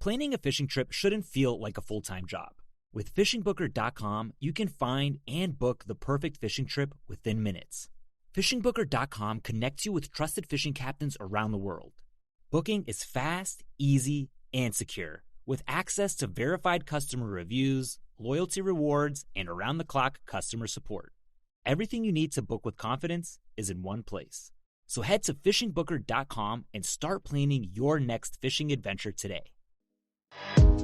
Planning a fishing trip shouldn't feel like a full-time job. With FishingBooker.com, you can find and book the perfect fishing trip within minutes. FishingBooker.com connects you with trusted fishing captains around the world. Booking is fast, easy, and secure, with access to verified customer reviews, loyalty rewards, and around-the-clock customer support. Everything you need to book with confidence is in one place. So head to FishingBooker.com and start planning your next fishing adventure today.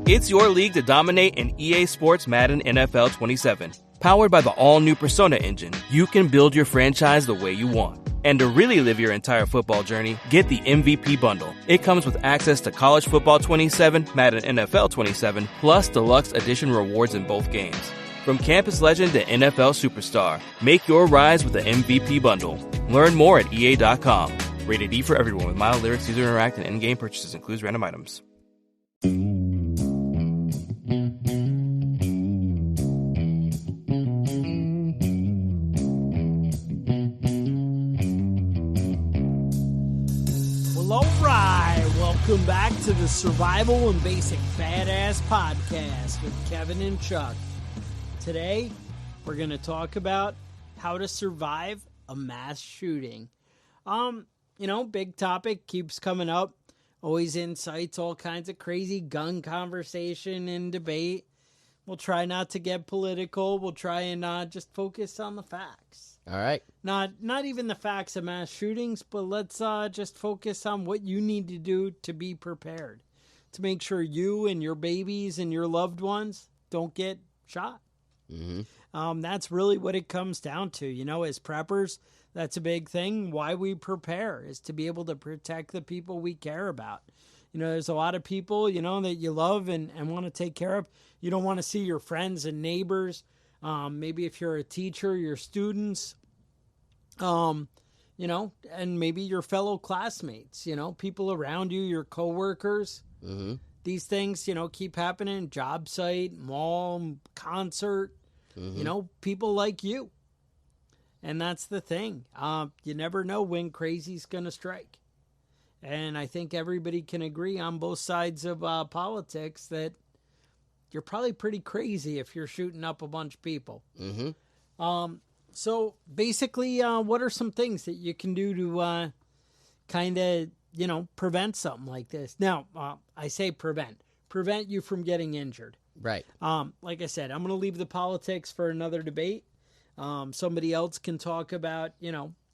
It's your league to dominate in EA Sports Madden NFL 27. Powered by the all-new Persona engine, you can build your franchise the way you want. And to really live your entire football journey, get the MVP Bundle. It comes with access to College Football 27, Madden NFL 27, plus deluxe edition rewards in both games. From campus legend to NFL superstar, make your rise with the MVP Bundle. Learn more at EA.com. Rated E for everyone with mild lyrics, user interact, and in-game purchases includes random items. Well, all right. Welcome back to the Survival and Basic Badass Podcast with Kevin and Chuck. Today, we're going to talk about how to survive a mass shooting. Big topic keeps coming up. Always incites all kinds of crazy gun conversation and debate. We'll try not to get political. We'll try and just focus on the facts. All right. Not even the facts of mass shootings, but let's just focus on what you need to do to be prepared, to make sure you and your babies and your loved ones don't get shot. Mm-hmm. That's really what it comes down to. As preppers, that's a big thing. Why we prepare is to be able to protect the people we care about. There's a lot of people, that you love and want to take care of. You don't want to see your friends and neighbors. Maybe if you're a teacher, your students, and maybe your fellow classmates, people around you, your coworkers. Mm-hmm. These things, keep happening. Job site, mall, concert, people like you. And that's the thing. You never know when crazy's going to strike. And I think everybody can agree on both sides of politics that you're probably pretty crazy if you're shooting up a bunch of people. Mm-hmm. So basically, what are some things that you can do to kind of, prevent something like this? Now, I say prevent you from getting injured. Right. Like I said, I'm going to leave the politics for another debate. Somebody else can talk about,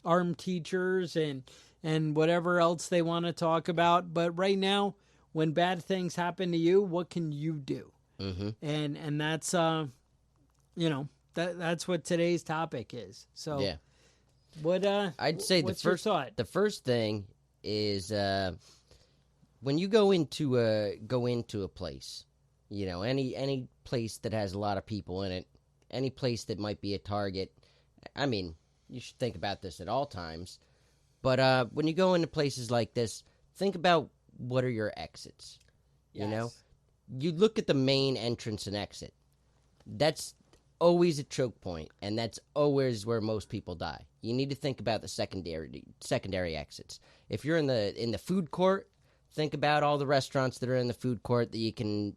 armed teachers and whatever else they want to talk about. But right now, when bad things happen to you, what can you do? Mm-hmm. And that's, that's what today's topic is. So yeah. What, I'd say the first thing is, when you go into a place, any place that has a lot of people in it, any place that might be a target. I mean, you should think about this at all times. But when you go into places like this, think about what are your exits. Yes. You look at the main entrance and exit. That's always a choke point, and that's always where most people die. You need to think about the secondary exits. If you're in the food court, think about all the restaurants that are in the food court that you can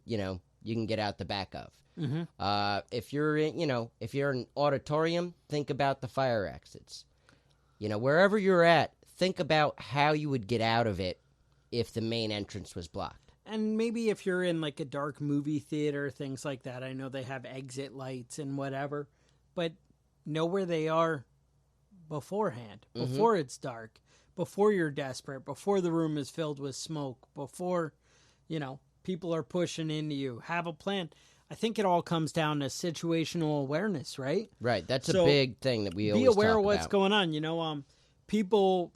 get out the back of. Mm-hmm. If you're in auditorium, think about the fire exits. Wherever you're at, think about how you would get out of it if the main entrance was blocked. And maybe if you're in like a dark movie theater, things like that, I know they have exit lights and whatever, but know where they are beforehand, before it's dark, before you're desperate, before the room is filled with smoke, before, people are pushing into you. Have a plan. I think it all comes down to situational awareness, right? Right. That's a big thing that we always talk about. Be aware of what's going on. People,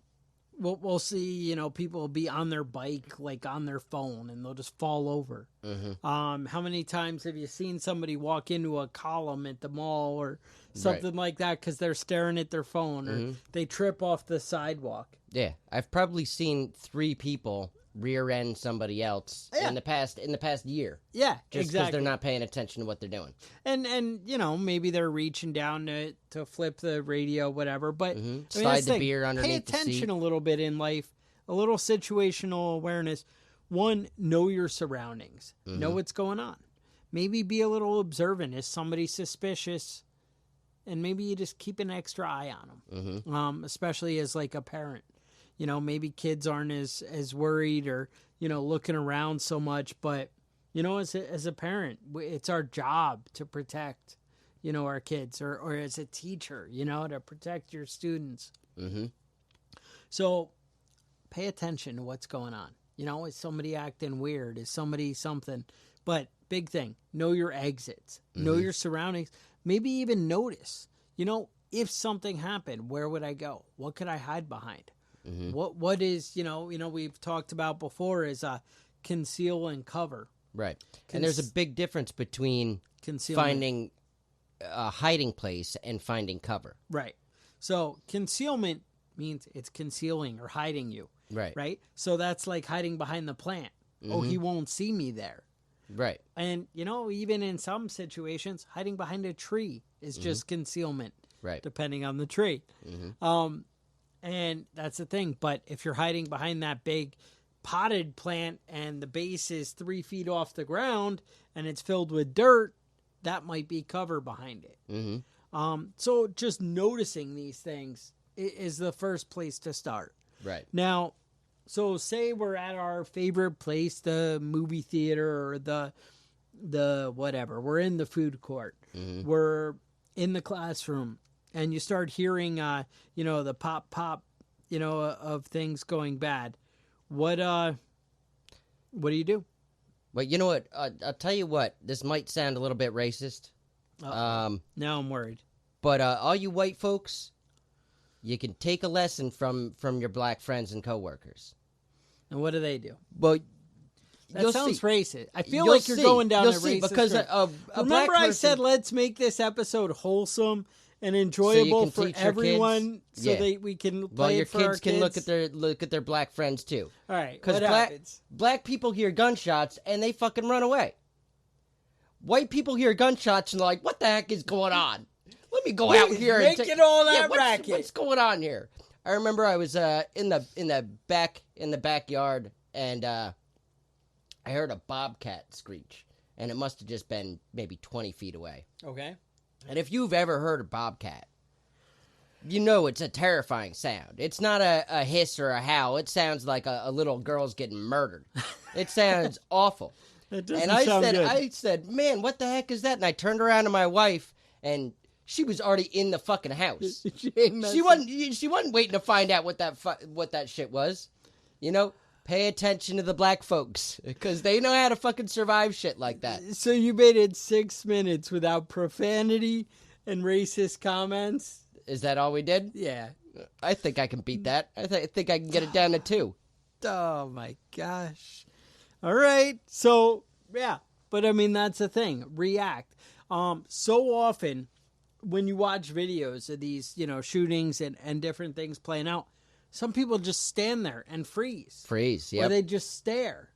we'll see, people will be on their bike, like on their phone, and they'll just fall over. Mm-hmm. How many times have you seen somebody walk into a column at the mall or something like that because they're staring at their phone, or they trip off the sidewalk? Yeah. I've probably seen 3 people rear end somebody else in the past year. Yeah, just because they're not paying attention to what they're doing. And maybe they're reaching down to flip the radio, whatever. But slide the beer underneath the seat. Pay attention a little bit in life, a little situational awareness. one, know your surroundings. Mm-hmm. Know what's going on. Maybe be a little observant. Is somebody suspicious? And maybe you just keep an extra eye on them, Mm-hmm. especially as like a parent. You know, maybe kids aren't as worried or, you know, looking around so much. But, you know, as a parent, it's our job to protect, you know, our kids or as a teacher, you know, to protect your students. Mm-hmm. So pay attention to what's going on. You know, is somebody acting weird? Is somebody something? But big thing, know your exits, know your surroundings, maybe even notice, you know, if something happened, where would I go? What could I hide behind? What is, you know, we've talked about before is conceal and cover. Right. And there's a big difference between Concealment. finding a hiding place and finding cover. Right. So concealment means it's concealing or hiding you. Right. Right. So that's like hiding behind the plant. Oh, he won't see me there. Right. And, you know, even in some situations, hiding behind a tree is just concealment, Right. depending on the tree. And that's the thing. But if you're hiding behind that big potted plant and the base is 3 feet off the ground and it's filled with dirt, that might be cover behind it. Mm-hmm. So just noticing these things is the first place to start. Right. Now, so say we're at our favorite place, the movie theater or the whatever. We're in the food court. We're in the classroom, and you start hearing, you know, the pop, you know, of things going bad. What do you do? Well, you know what? I'll tell you what. This might sound a little bit racist. Now I'm worried. But all you white folks, you can take a lesson from your black friends and coworkers. And what do they do? Well, That sounds racist. I feel You'll like you're see. going down You'll a see, racist because road. a black Remember I person, said let's make this episode wholesome and enjoyable can for teach your everyone kids? so Yeah. that we can well, play your it for our kids can look at their black friends too. All right, Because what happens? black people hear gunshots and they fucking run away. White people hear gunshots and they're like, "What the heck is going on? Let me go out here and making all that what's, racket." What's going on here?" I remember I was in the backyard and I heard a bobcat screech, and it must have just been maybe 20 feet away. Okay. And if you've ever heard a bobcat, you know it's a terrifying sound. It's not a hiss or a howl. It sounds like a little girl's getting murdered. It sounds awful. That doesn't And I sound good. I said, "Man, what the heck is that?" And I turned around to my wife, and she was already in the fucking house. She wasn't waiting to find out what that shit was. You know, pay attention to the black folks because they know how to fucking survive shit like that. So you made it 6 minutes without profanity and racist comments? Is that all we did? Yeah. I think I can beat that. I think I can get it down to 2. Oh my gosh. All right. So, yeah. But I mean, that's the thing. React. So often when you watch videos of these, you know, shootings and different things playing out, some people just stand there and freeze. Freeze, Or yeah. they just stare.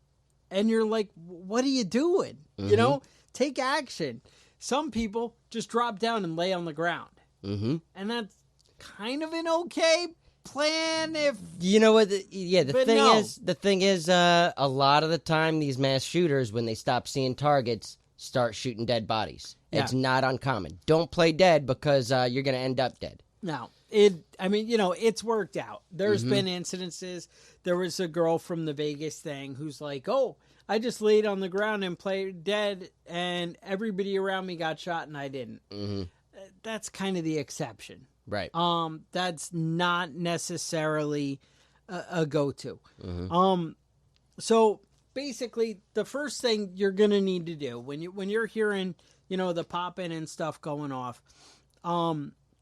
And you're like, what are you doing? You know, take action. Some people just drop down and lay on the ground. Mm-hmm. And that's kind of an okay plan if... You know what? The But no. thing is, a lot of the time, these mass shooters, when they stop seeing targets, start shooting dead bodies. Yeah. It's not uncommon. Don't play dead because you're going to end up dead. No, I mean, you know, it's worked out. There's been incidences. There was a girl from the Vegas thing who's like, "Oh, I just laid on the ground and played dead, and everybody around me got shot, and I didn't." Mm-hmm. That's kind of the exception. Right. That's not necessarily a go-to. Mm-hmm. So basically, the first thing you're gonna need to do when you're hearing, you know, the popping and stuff going off,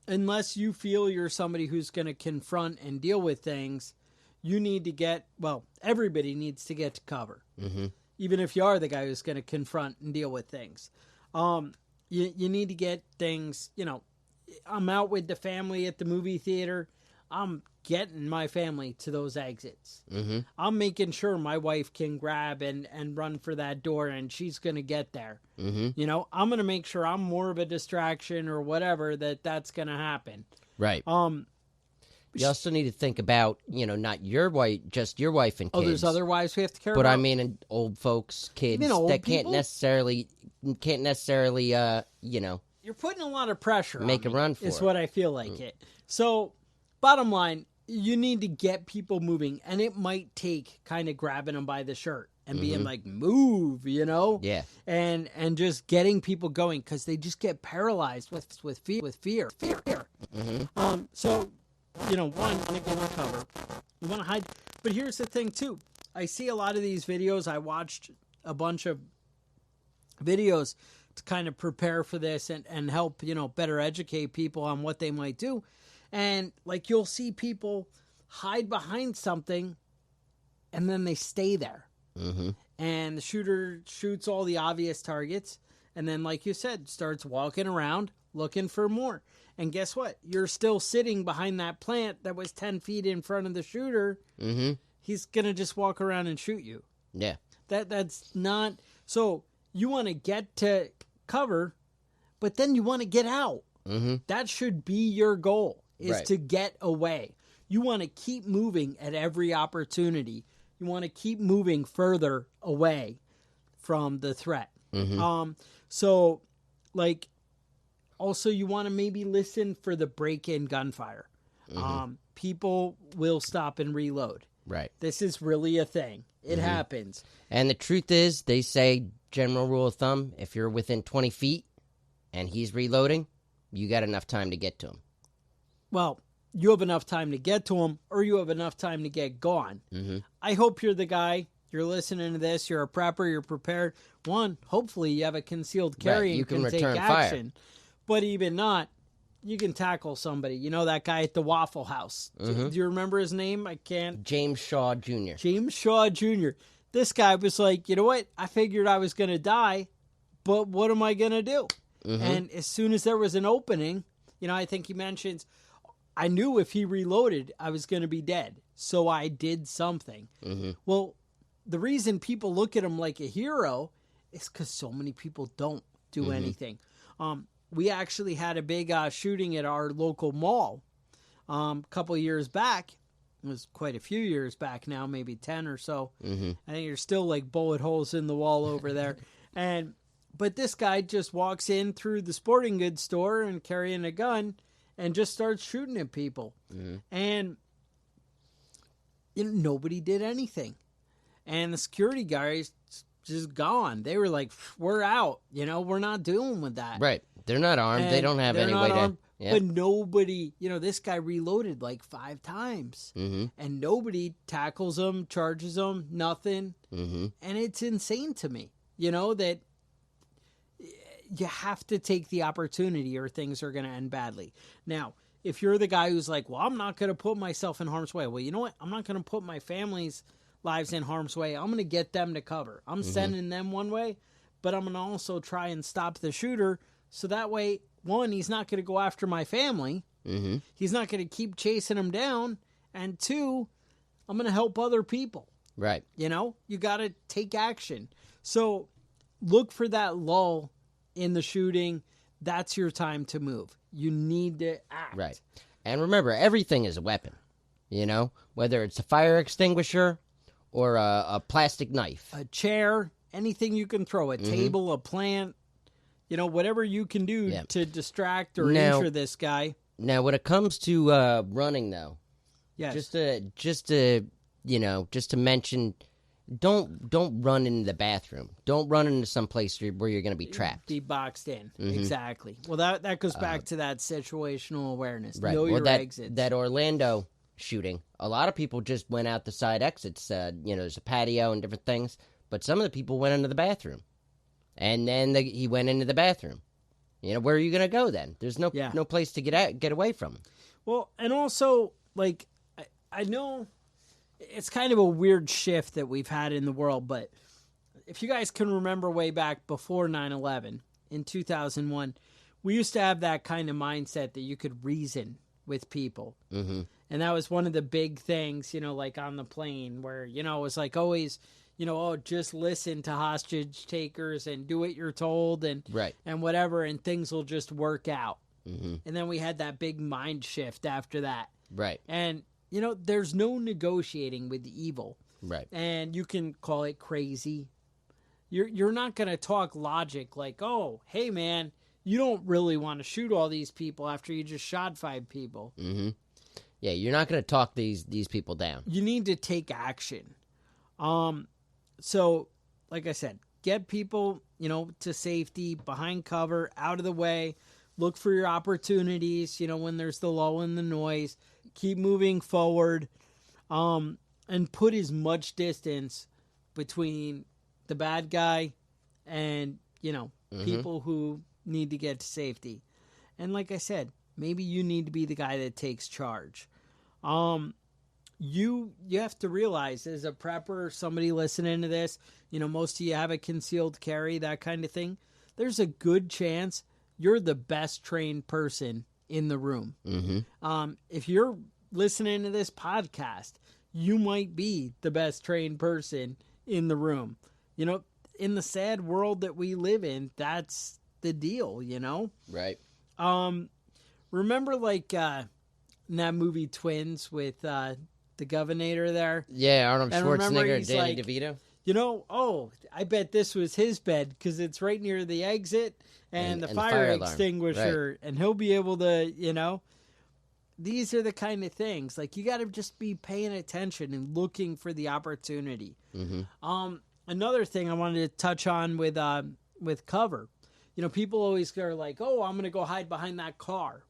unless you feel you're somebody who's going to confront and deal with things, you need to everybody needs to get to cover. Mm-hmm. Even if you are the guy who's going to confront and deal with things. You need to get things, you know, I'm out with the family at the movie theater. I'm getting my family to those exits. Mm-hmm. I'm making sure my wife can grab and run for that door and she's going to get there. Mm-hmm. You know, I'm going to make sure I'm more of a distraction or whatever that's going to happen. Right. You also need to think about, not your wife, just your wife and kids. Oh, there's other wives we have to care but about? I mean, old folks, kids mean old that people? can't necessarily, You're putting a lot of pressure on Make a me, run for is it. what I feel like it. So, bottom line, you need to get people moving, and it might take kind of grabbing them by the shirt and being like, move, Yeah. and just getting people going, because they just get paralyzed with fear. So, one, you want to get on cover, you want to hide. But here's the thing too, I see a lot of these videos. I watched a bunch of videos to kind of prepare for this and help, better educate people on what they might do. And like, you'll see people hide behind something and then they stay there. Mm-hmm. And the shooter shoots all the obvious targets. And then, like you said, starts walking around looking for more. And guess what? You're still sitting behind that plant that was 10 feet in front of the shooter. Mm-hmm. He's going to just walk around and shoot you. Yeah. That's not... So you want to get to cover, but then you want to get out. Mm-hmm. That should be your goal, is Right. to get away. You want to keep moving at every opportunity. You want to keep moving further away from the threat. Mm-hmm. So, like, also you want to maybe listen for the break-in gunfire. People will stop and reload. Right. This is really a thing. It happens. And the truth is, they say, general rule of thumb, if you're within 20 feet and he's reloading, you got enough time to get to him. Well, you have enough time to get to him, or you have enough time to get gone. Mm-hmm. I hope you're the guy. You're listening to this. You're a prepper. You're prepared. One, hopefully you have a concealed carry Right, you and can take return fire. action. But even not, you can tackle somebody. You know that guy at the Waffle House. Do you remember his name? I can't. James Shaw Jr. James Shaw Jr. This guy was like, you know what? I figured I was going to die, but what am I going to do? And as soon as there was an opening, I think he mentions, I knew if he reloaded, I was going to be dead. So I did something. Well, the reason people look at him like a hero is because so many people don't do anything. We actually had a big shooting at our local mall a couple years back. It was quite a few years back now, maybe 10 or so. I think there's still like bullet holes in the wall over there. But this guy just walks in through the sporting goods store and carrying a gun and just starts shooting at people. And nobody did anything. And the security guys just gone. They were like, we're out. We're not dealing with that. Right. They're not armed. They And don't have they're any not way to... armed, Yeah. But nobody, this guy reloaded like 5 times. And nobody tackles him, charges him, nothing. And it's insane to me, that you have to take the opportunity or things are going to end badly. Now, if you're the guy who's like, well, I'm not going to put myself in harm's way. Well, you know what? I'm not going to put my family's lives in harm's way. I'm going to get them to cover. I'm sending them one way, but I'm going to also try and stop the shooter. So that way, one, he's not going to go after my family. He's not going to keep chasing them down. And two, I'm going to help other people. Right. You got to take action. So look for that lull in the shooting. That's your time to move. You need to act. Right. And remember, everything is a weapon. Whether it's a fire extinguisher or a plastic knife. A chair, anything you can throw, a table, a plant, whatever you can do to distract or injure this guy. Now, when it comes to running, though, Yes. just to mention, don't run into the bathroom. Don't run into some place where you're going to be trapped. Be boxed in. Exactly. Well, that goes back to that situational awareness. Right. Know your exits. That Orlando shooting, a lot of people just went out the side exits. There's a patio and different things, but some of the people went into the bathroom, and then he went into the bathroom. Where are you going to go then? There's no place to get away from. Well, and also, like, I know it's kind of a weird shift that we've had in the world, but if you guys can remember way back before 9/11 in 2001, we used to have that kind of mindset that you could reason with people. And that was one of the big things, like on the plane where, it was like always, just listen to hostage takers and do what you're told and whatever, and things will just work out. And then we had that big mind shift after that. Right. And, you know, there's no negotiating with the evil. Right. And you can call it crazy. You're not going to talk logic like, oh, hey, man, you don't really want to shoot all these people after you just shot 5 people. Mm-hmm. Yeah, you're not going to talk these people down. You need to take action. So, like I said, get people, you know, to safety, behind cover, out of the way. Look for your opportunities, you know, when there's the lull in the noise. Keep moving forward. And put as much distance between the bad guy and, you know, people who need to get to safety. And like I said, maybe you need to be the guy that takes charge. You have to realize, as a prepper, somebody listening to this, you know, most of you have a concealed carry, that kind of thing. There's a good chance you're the best trained person in the room. If you're listening to this podcast, you might be the best trained person in the room. You know, in the sad world that we live in, that's the deal, you know? Right. Remember, like, in that movie Twins with the governor there? Yeah, Arnold And remember, Schwarzenegger, he's Danny like, DeVito. You know, oh, I bet this was his bed because it's right near the exit and the fire alarm. extinguisher, and he'll be able to, you know. These are the kind of things, like, you got to just be paying attention and looking for the opportunity. Another thing I wanted to touch on with cover, you know, people always are like, oh, I'm going to go hide behind that car.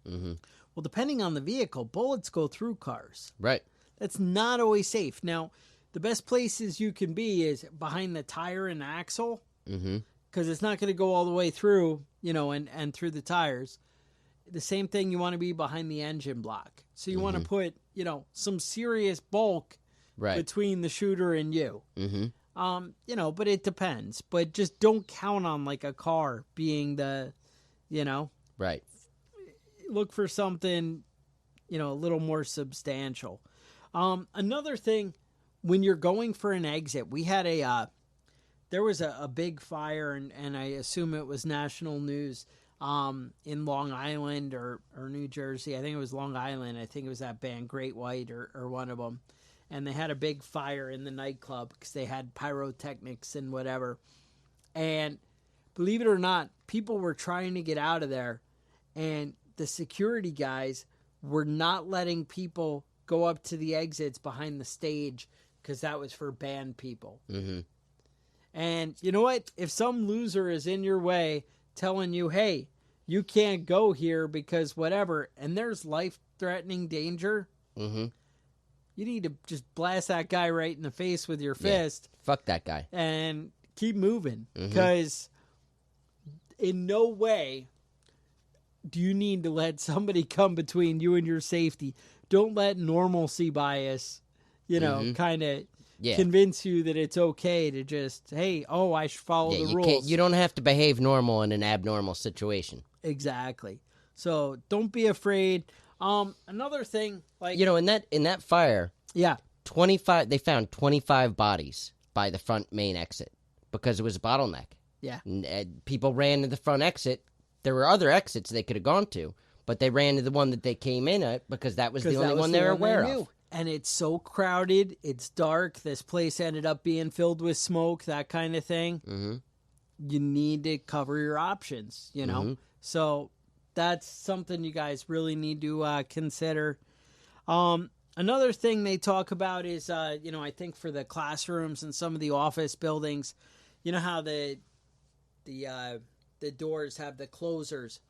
Well, depending on the vehicle, bullets go through cars. Right. That's not always safe. Now, the best places you can be is behind the tire and axle, because it's not going to go all the way through, you know, and through the tires. The same thing, you want to be behind the engine block. So you want to put, you know, some serious bulk between the shooter and you. You know, but it depends. But just don't count on, like, a car being the, you know. Right. Look for something, you know, a little more substantial. Another thing, when you're going for an exit, we had there was a big fire, and I assume it was national news, in Long Island or New Jersey. I think it was Long Island. I think it was that band Great White or one of them. And they had a big fire in the nightclub because they had pyrotechnics and whatever. And believe it or not, people were trying to get out of there. And the security guys were not letting people go up to the exits behind the stage because that was for band people. And you know what? If some loser is in your way telling you, hey, you can't go here because whatever, and there's life-threatening danger, you need to just blast that guy right in the face with your fist. Fuck that guy. And keep moving. Because in no way do you need to let somebody come between you and your safety. Don't let normalcy bias, you know, kind of convince you that it's okay to just, hey, oh, I should follow the rules. You don't have to behave normal in an abnormal situation. Exactly. So don't be afraid. Another thing, like, you know, in that fire, yeah, 25. They found 25 bodies by the front main exit because it was a bottleneck. Yeah, and people ran to the front exit. There were other exits they could have gone to, but they ran to the one that they came in at because that was the only one they were aware of. And it's so crowded. It's dark. This place ended up being filled with smoke, that kind of thing. You need to cover your options, you know? So that's something you guys really need to consider. Another thing they talk about is, you know, I think for the classrooms and some of the office buildings, you know how the doors have the closers.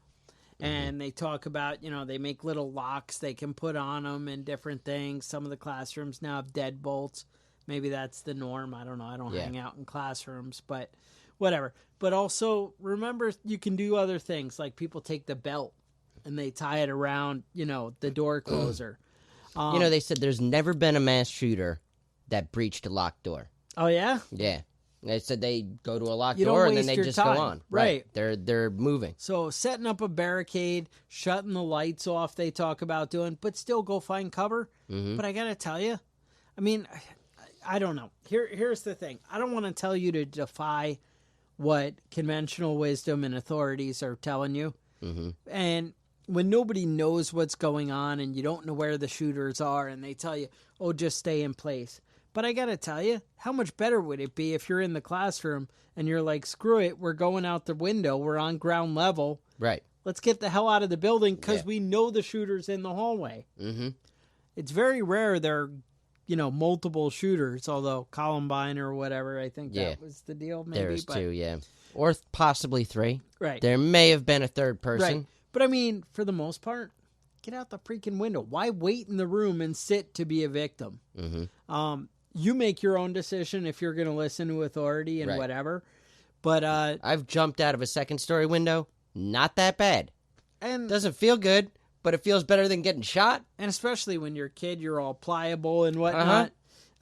And they talk about, you know, they make little locks they can put on them and different things. Some of the classrooms now have deadbolts. Maybe that's the norm. I don't know. I don't hang out in classrooms, but whatever. But also, remember, you can do other things. Like people take the belt and they tie it around, you know, the door closer. You know, they said there's never been a mass shooter that breached a locked door. Oh, yeah? Yeah. They said they go to a locked You don't door and then waste they your just time. go on. Right. They're moving. So setting up a barricade, shutting the lights off, they talk about doing, but still go find cover. But I got to tell you, I mean, I don't know. Here's the thing. I don't want to tell you to defy what conventional wisdom and authorities are telling you. And, when nobody knows what's going on and you don't know where the shooters are and they tell you, oh, just stay in place. But I got to tell you, how much better would it be if you're in the classroom and you're like, screw it, we're going out the window, we're on ground level. Right. Let's get the hell out of the building because Yeah. we know the shooter's in the hallway. Mm-hmm. It's very rare there are, multiple shooters, although Columbine or whatever, I think Yeah. that was the deal. Maybe, There's but, 2, yeah. Or possibly 3. Right. There may have been a third person. Right. But I mean, for the most part, get out the freaking window. Why wait in the room and sit to be a victim? Mm-hmm. You make your own decision if you're going to listen to authority and Right. whatever. But I've jumped out of a second-story window. Not that bad. and Doesn't feel good, but it feels better than getting shot. and especially when you're a kid, you're all pliable and whatnot. Uh-huh.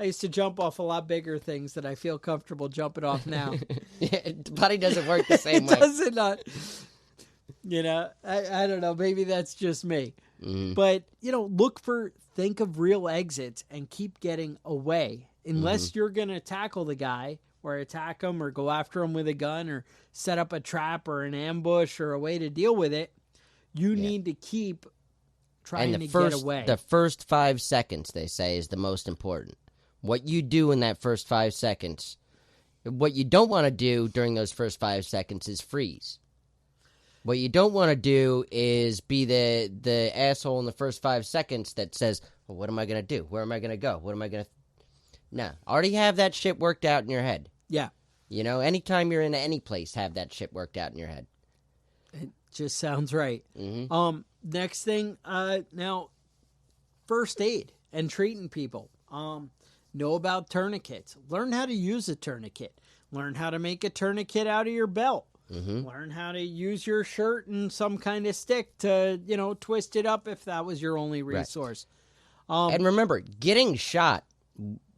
I used to jump off a lot bigger things that I feel comfortable jumping off now. The body doesn't work the same way. Does it not? I don't know. Maybe that's just me. Mhm. But, think of real exits and keep getting away. Unless you're going to tackle the guy or attack him or go after him with a gun or set up a trap or an ambush or a way to deal with it, you need to keep trying And to the get away. first 5 seconds, they say, is the most important. What you do in that first 5 seconds, what you don't want to do during those first 5 seconds is freeze. What you don't want to do is be the asshole in the first 5 seconds that says, well, what am I going to do? Where am I going to go? What am I going to... No, already have that shit worked out in your head. Yeah. Anytime you're in any place, have that shit worked out in your head. It just sounds right. Mm-hmm. Next thing, now, first aid and treating people. Know about tourniquets. Learn how to use a tourniquet. Learn how to make a tourniquet out of your belt. Mm-hmm. Learn how to use your shirt and some kind of stick to, twist it up if that was your only resource. And remember, getting shot,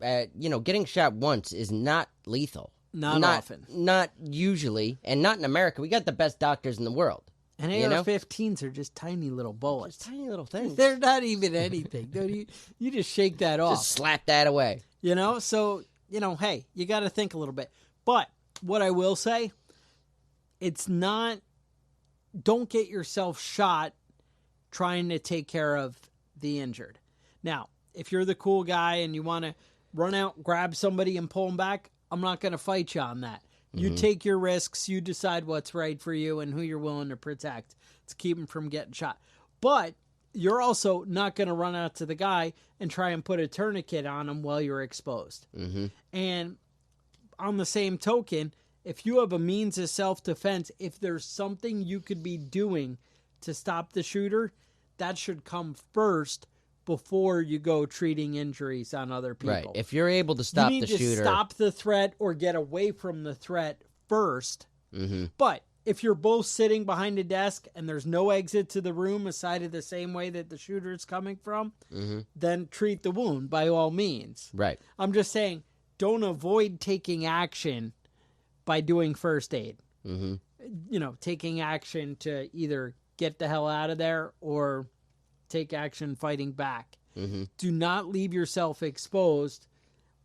getting shot once is not lethal. Not often. Not usually, and not in America. We got the best doctors in the world. And AR-15s are just tiny little bullets. Tiny little things. They're not even anything. You just shake that off. Just slap that away. So, hey, you got to think a little bit. But what I will say, don't get yourself shot trying to take care of the injured. Now, if you're the cool guy and you want to run out, grab somebody and pull them back, I'm not going to fight you on that. You take your risks. You decide what's right for you and who you're willing to protect to keep them from getting shot. But you're also not going to run out to the guy and try and put a tourniquet on him while you're exposed. Mm-hmm. And on the same token, if you have a means of self-defense, if there's something you could be doing to stop the shooter, that should come first before you go treating injuries on other people. Right. If you're able to stop you need the shooter. to stop the threat or get away from the threat first. Mm-hmm. But if you're both sitting behind a desk and there's no exit to the room aside of the same way that the shooter is coming from, then treat the wound by all means. Right. I'm just saying, don't avoid taking action by doing first aid. Mm-hmm. Taking action to either get the hell out of there or take action fighting back. Mm-hmm. Do not leave yourself exposed,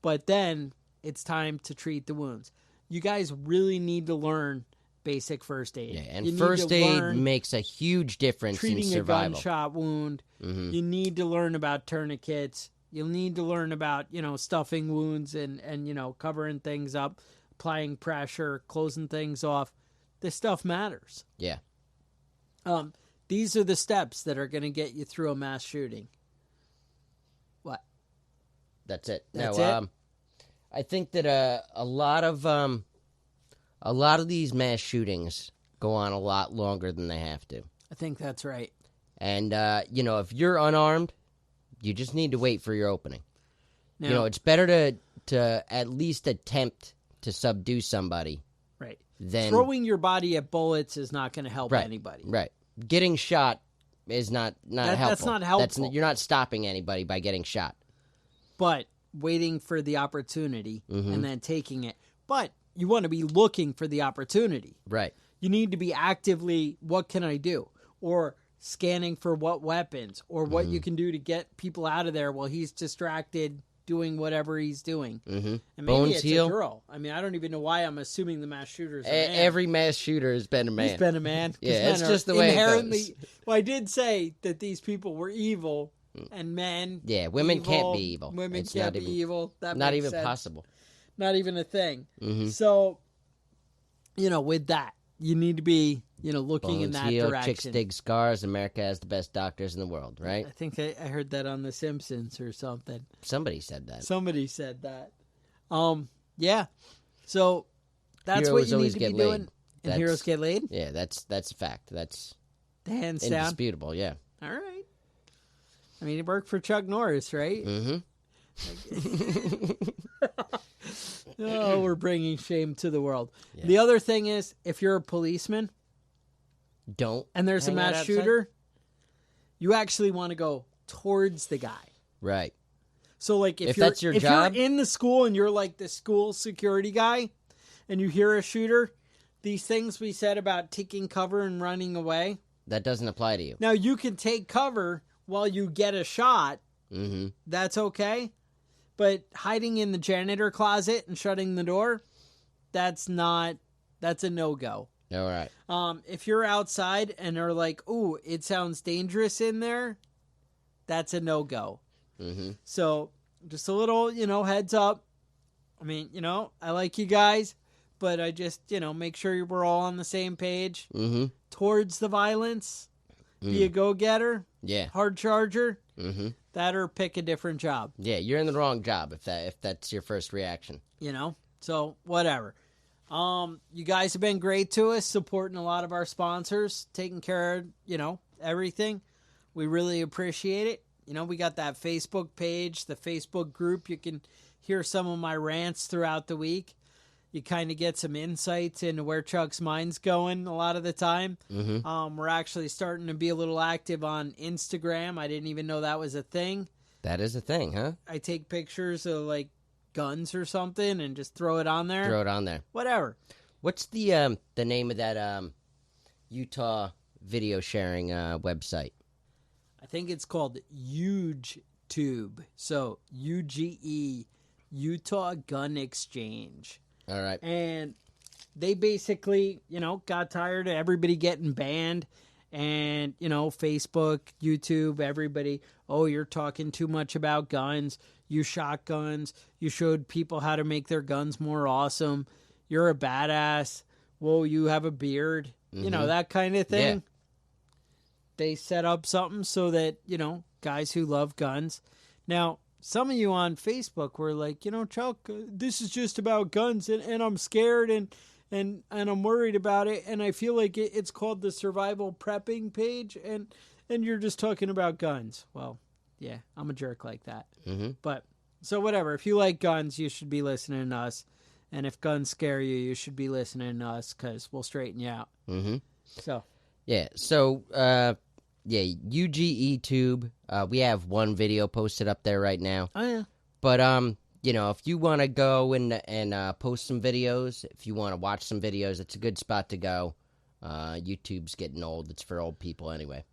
but then it's time to treat the wounds. You guys really need to learn basic first aid. Yeah, and You need first to aid learn makes a huge difference in treating a survival. gunshot wound. Mm-hmm. You need to learn about tourniquets. You'll need to learn about, stuffing wounds and covering things up, applying pressure, closing things off. This stuff matters. Yeah. These are the steps that are going to get you through a mass shooting. What? That's it. That's no, it? I think that a lot of these mass shootings go on a lot longer than they have to. I think that's right. And if you're unarmed, you just need to wait for your opening. Now, It's better to at least attempt to subdue somebody right. than Throwing your body at bullets is not going to help right, anybody. Right. Getting shot is not helpful. That's not helpful. You're not stopping anybody by getting shot. But waiting for the opportunity Mm-hmm. and then taking it. But you want to be looking for the opportunity. Right. You need to be actively, what can I do? Or scanning for what weapons or what you can do to get people out of there while he's distracted, doing whatever he's doing. Mm-hmm. And maybe Bones it's Hill. a girl. I mean, I don't even know why I'm assuming the mass shooter is a man. Every mass shooter has been a man. He's been a man. 'Cause Yeah, men it's are just the way it inherently. goes. Well, I did say that these people were evil, and men. Yeah, women can't evil, be evil. Women It's can't not be even- evil. That Not makes even sense. possible. Not even a thing. Mm-hmm. So, with that, you need to be, looking in Bones that heal, direction. chicks dig scars. America has the best doctors in the world, right? I think I heard that on The Simpsons or something. Somebody said that. Somebody said that. Yeah. So that's Heroes what you need always to get be laid. doing. And That's- heroes get laid. Yeah, that's a fact. That's Hands down. indisputable. Yeah. All right. I mean, it worked for Chuck Norris, right? Mm-hmm. Oh, we're bringing shame to the world. Yeah. The other thing is, if you're a policeman Don't. and there's a hang out mass outside. shooter, you actually want to go towards the guy. Right. So, like, if that's your if job- you're in the school and you're like the school security guy, and you hear a shooter, these things we said about taking cover and running away. That doesn't apply to you. Now, you can take cover while you get a shot. Mm-hmm. That's okay. But hiding in the janitor closet and shutting the door, that's a no-go. All right. If you're outside and are like, ooh, it sounds dangerous in there, that's a no-go. Mm-hmm. So just a little, heads up. I mean, I like you guys, but I just, make sure we're all on the same page Mm-hmm. towards the violence. Be a go-getter, Yeah. hard charger, Mm-hmm. that or pick a different job. Yeah, you're in the wrong job if that's your first reaction. So whatever. You guys have been great to us, supporting a lot of our sponsors, taking care of, everything. We really appreciate it. We got that Facebook page, the Facebook group. You can hear some of my rants throughout the week. You kind of get some insights into where Chuck's mind's going a lot of the time. Mm-hmm. We're actually starting to be a little active on Instagram. I didn't even know that was a thing. That is a thing, huh? I take pictures of like guns or something and just throw it on there. Throw it on there. Whatever. What's the name of that Utah video sharing website? I think it's called UGTube. So UGE, Utah Gun Exchange. All right. And they basically, got tired of everybody getting banned. And, Facebook, YouTube, everybody, oh, you're talking too much about guns. You shot guns. You showed people how to make their guns more awesome. You're a badass. Whoa, you have a beard. That kind of thing. Yeah. They set up something so that, guys who love guns. Now, some of you on Facebook were like, Chuck, this is just about guns and I'm scared and I'm worried about it. And I feel like it's called the survival prepping page and you're just talking about guns. Well, yeah, I'm a jerk like that. Mm-hmm. But so whatever, if you like guns, you should be listening to us. And if guns scare you, you should be listening to us because we'll straighten you out. Mm-hmm. So, Yeah. So, UGE Tube. We have one video posted up there right now. oh yeah. But if you want to go and post some videos, if you want to watch some videos, it's a good spot to go. YouTube's getting old. It's for old people anyway.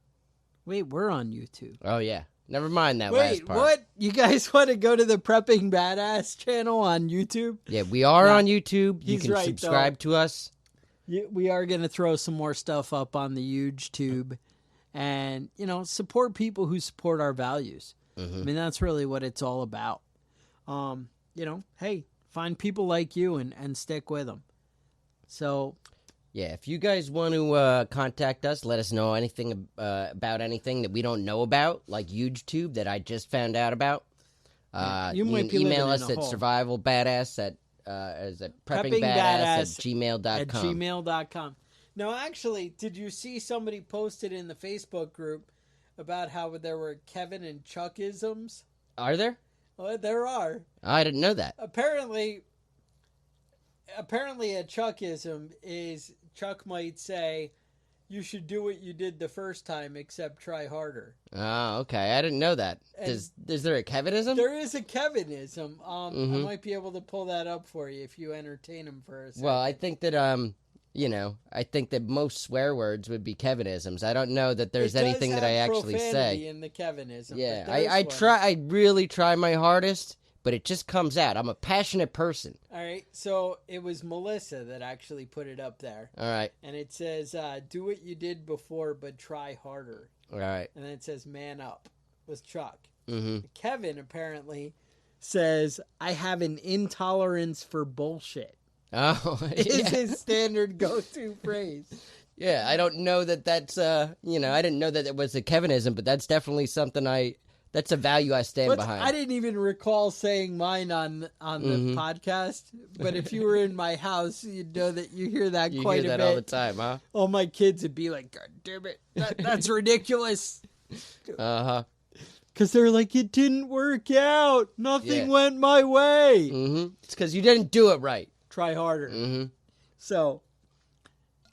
Wait, we're on YouTube. Oh yeah. Never mind that last Wait, part. what? You guys want to go to the Prepping Badass channel on YouTube? Yeah, we are No, on YouTube. You he's can right, subscribe to us. We are going to throw some more stuff up on the huge tube and, support people who support our values. Mm-hmm. I mean, that's really what it's all about. Hey, find people like you and stick with them. So, Yeah, if you guys want to contact us, let us know anything about anything that we don't know about, like YouTube that I just found out about. you might can be email living us in a at hole. survivalbadass at preppingbadass@gmail.com. at gmail.com. Now, actually, did you see somebody posted in the Facebook group about how there were Kevin and Chuckisms? Are there? Well, there are. I didn't know that. Apparently a Chuckism is Chuck might say, you should do what you did the first time, except try harder. Oh, okay. I didn't know that. Is there a Kevinism? There is a Kevinism. I Mhm. might be able to pull that up for you if you entertain him for a second. Well, I think that I think that most swear words would be Kevinisms. I don't know that there's It does anything that I have actually profanity say. in the Kevinism. Yeah, but there's I one. try. I really try my hardest, but it just comes out. I'm a passionate person. All right, so it was Melissa that actually put it up there. All right. And it says, do what you did before, but try harder. All right. And then it says, man up, with Chuck. Mm-hmm. Kevin apparently says, I have an intolerance for bullshit. Oh, Is yeah. his standard go-to phrase. Yeah, I don't know that that's, I didn't know that it was a Kevinism, but that's definitely something that's a value I stand behind. I didn't even recall saying mine on the podcast, but if you were in my house, you'd know that you hear that you quite a hear bit. that all the time, huh? All my kids would be like, God damn it, that's ridiculous. Uh-huh. Because they're like, it didn't work out. Nothing Yeah. went my way. Mm-hmm. It's because you didn't do it right. Try harder. Mm-hmm. So,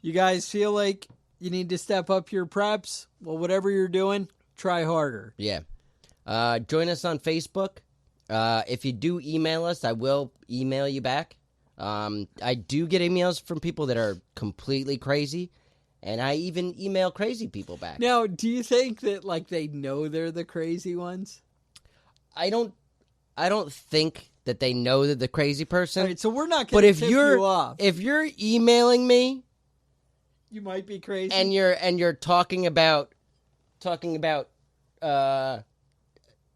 you guys feel like you need to step up your preps? Well, whatever you're doing, try harder. Yeah. Join us on Facebook. If you do email us, I will email you back. I do get emails from people that are completely crazy, and I even email crazy people back. Now, do you think that like they know they're the crazy ones? I don't think that they know that the crazy person. All right, so we're not But going to if tip you're you off. if you're emailing me You might be crazy. and you're talking about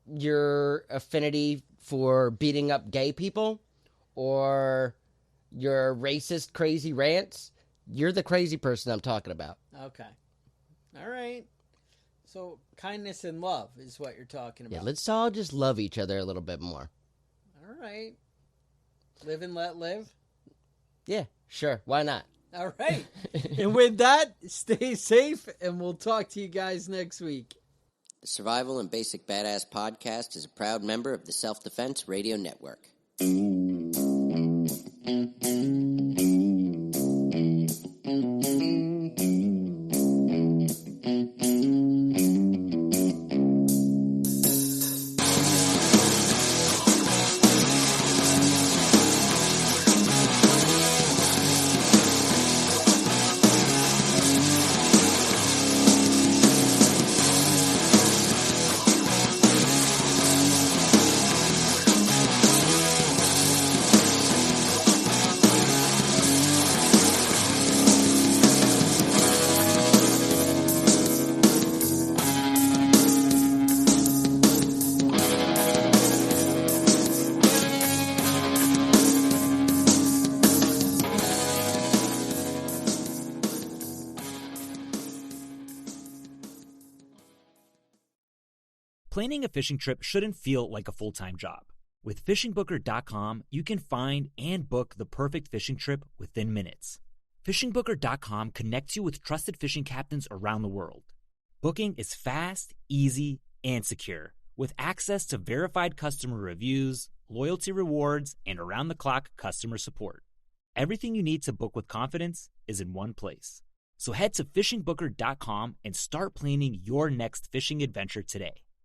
your affinity for beating up gay people or your racist crazy rants, you're the crazy person I'm talking about. Okay. All right. So kindness and love is what you're talking about. Yeah, let's all just love each other a little bit more. All right. Live and let live. Yeah, sure. Why not? All right. And with that, stay safe, and we'll talk to you guys next week. The Survival and Basic Badass Podcast is a proud member of the Self-Defense Radio Network. Planning a fishing trip shouldn't feel like a full-time job. With FishingBooker.com, you can find and book the perfect fishing trip within minutes. FishingBooker.com connects you with trusted fishing captains around the world. Booking is fast, easy, and secure, with access to verified customer reviews, loyalty rewards, and around-the-clock customer support. Everything you need to book with confidence is in one place. So head to FishingBooker.com and start planning your next fishing adventure today.